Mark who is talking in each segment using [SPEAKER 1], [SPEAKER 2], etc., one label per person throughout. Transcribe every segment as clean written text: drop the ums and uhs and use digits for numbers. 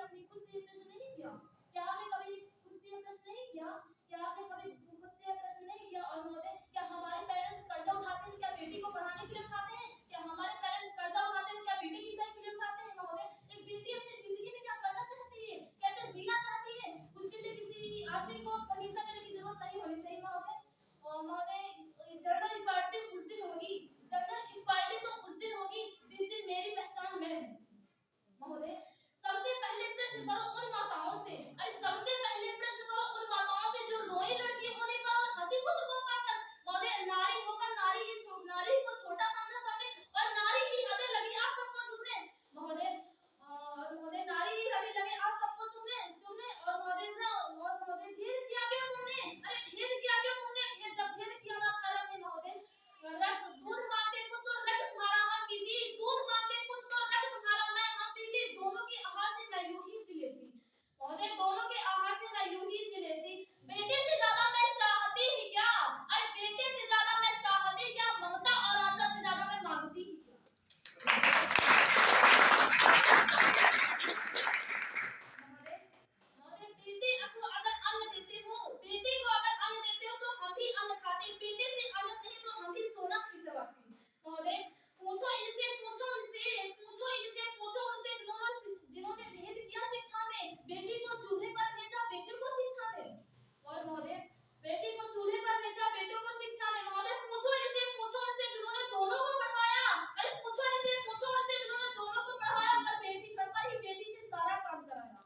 [SPEAKER 1] कभी खुद से ये प्रश्न नहीं किया? क्या आपने कभी खुद से ये प्रश्न नहीं किया? क्या आपने कभी खुद से ये प्रश्न नहीं किया? और महोदय, क्या हमारे पेरेंट्स कर्जा उठाते हैं क्या बेटी को पढ़ाने के लिए उठाते हैं? क्या हमारे पेरेंट्स कर्जा उठाते हैं क्या बेटी की पढ़ाई के लिए उठाते हैं? महोदय, एक बेटी अपनी जिंदगी में क्या करना चाहती है, कैसे जीना चाहती है, उसके लिए किसी आदमी को परमिशन लेने की जरूरत नहीं होनी चाहिए महोदय। और महोदय, जनरल इक्वालिटी उस दिन होगी, जनरल इक्वालिटी तो उस दिन होगी जिस दिन मेरी पहचान मैं हूं। महोदय, सबसे पहले प्रश्न करो उन माताओं से, अरे सबसे पहले प्रश्न करो उन माताओं से जो रोई लड़की होने पर और हंसी पुत्र को पाकर। महोदय, नारी होकर नारी को छोटा समझा सबने, और नारी ही हदें लगी आज सबको चुभने। महोदय, और महोदय, नारी ही हदें लगी आज सबको चुभने। और महोदय ना, और महोदय, भेद किया क्यों तुमने? अरे भेद किया क्यों तुमने? जब भेद किया ना था अपने महोदय, रक्त दूध मांगते पुत्र रक्त तुम्हारा हम पीती, दूध मांगते पुत्र रक्त तुम्हारा मैं हम पीती। दोनों के आहार से मैं यूं ही जी लेती। महोदय, दोनों के आहार से मैं यूं ही जी लेती। बेटे से ज्यादा मैं चाहती ही क्या? अरे बेटे से ज्यादा मैं चाहती क्या? ममता और आंचल से ज्यादा मैं मांगती ही क्या? महोदय, महोदय, बेटी को अगर अन्न देते हो, बेटी को अगर अन्न देते हो तो हम भी अन्न खाते, बेटे से अन्न नहीं तो हम भी सोना ही चबाते। महोदय, पूछो इनसे जिन्होंने भेद किया शिक्षा में, बेटी को चूल्हे पर भेजा बेटे को शिक्षा में। और महोदय, बेटी को चूल्हे पर भेजा बेटों को शिक्षा में। महोदय, पूछो इनसे जिन्होंने दोनों को पढ़ाया, अरे पूछो इनसे जिन्होंने दोनों को पढ़ाया, पर बेटी घर पर ही बेटी से सारा काम कराया।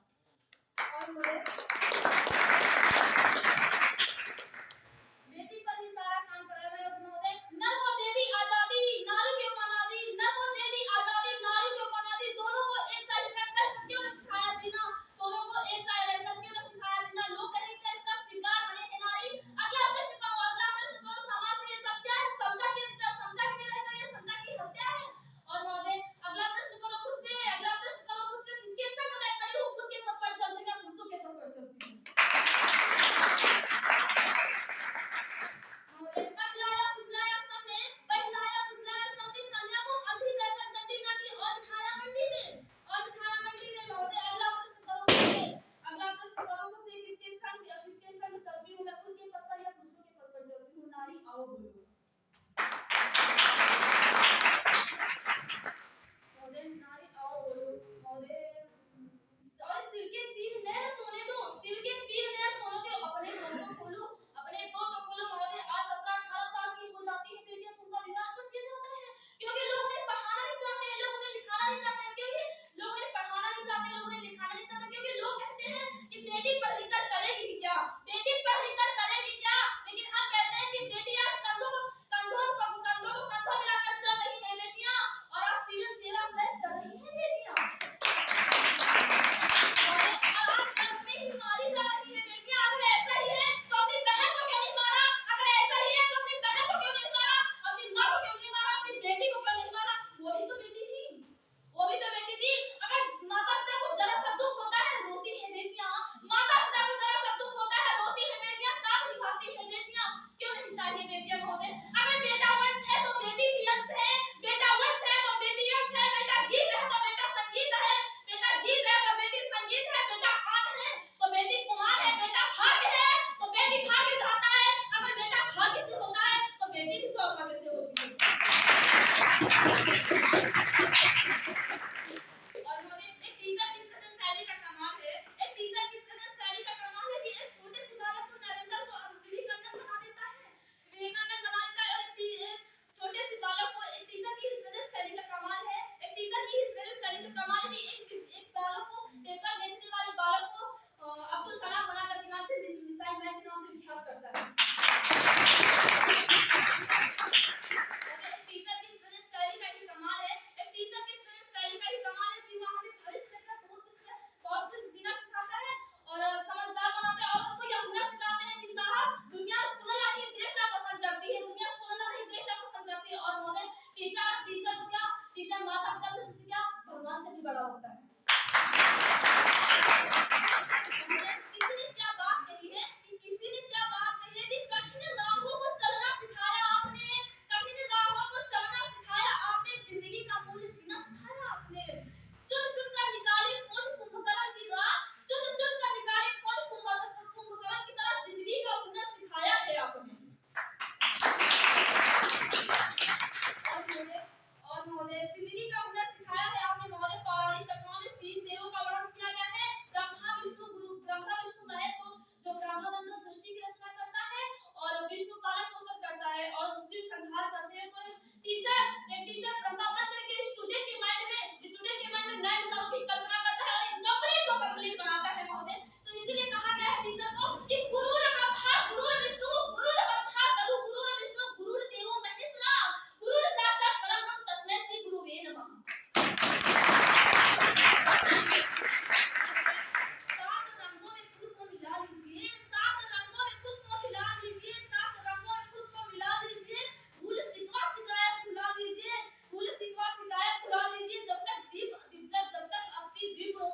[SPEAKER 1] और महोदय, बेटी पर ही सारा काम करा रहे हो महोदय। न को दे दी आजादी नारी क्यों बना दी, न को दे दी आजादी नारी क्यों बना दी। दोनों को एक साइड रखकर क्यों न सिखाया जीना, दोनों को एक साइड रखकर क्यों न सिखाया जीना। लोग कहेंगे इसका शिकार बने है नारी। अगला प्रश्न करो समाज से ये सब क्या है? समता के लिए रहकर ये समता की हत्या है। और महोदय, अगला प्रश्न करो खुद से किसके संग मैं खड़ी हूं? खुद के पद पर चलती या पुरुषों के पद पर चलती?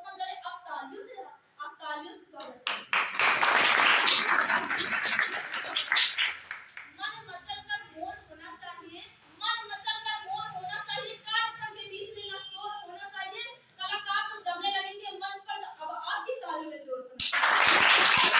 [SPEAKER 1] मन करे आप तालियों से स्वागत करें। मन मचल कर मोर होना चाहिए, मन मचल कर मोर होना चाहिए, कार्यक्रम के बीच में ना शोर होना चाहिए, कलाकार तो जमने लगेंगे मंच पर, अब आपकी तालियों में जोर होना चाहिए।